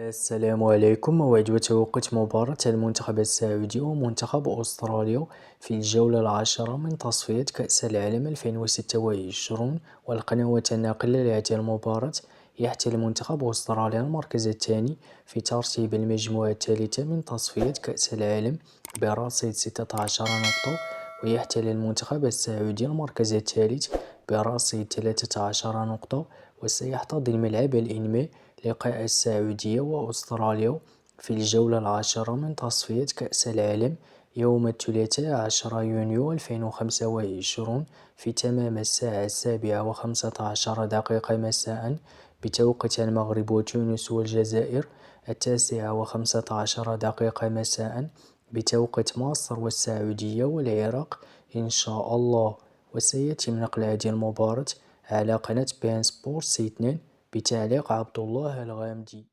السلام عليكم. موعد وتوقيت مباراة المنتخب السعودي ومنتخب أستراليا في الجولة العاشرة من تصفية كأس العالم 2026. والقنوات الناقلة لهذه المباراة يحتل منتخب أستراليا المركز الثاني في ترتيب المجموعة الثالثة من تصفية كأس العالم برصيد 16 نقطة، ويحتل المنتخب السعودي المركز الثالث برصيد 13 نقطة. وسيحتضن ملعب الإنماء لقاء السعودية وأستراليا في الجولة العاشرة من تصفية كأس العالم يوم الثلاثاء 10 يونيو 2025 في تمام الساعة 7:15 مساء بتوقيت المغرب وتونس والجزائر، 9:15 مساء بتوقيت مصر والسعودية والعراق إن شاء الله. وسيتم نقل هذه المباراة على قناة بين سبورتس 2 بتعليق عبد الله الغامدي.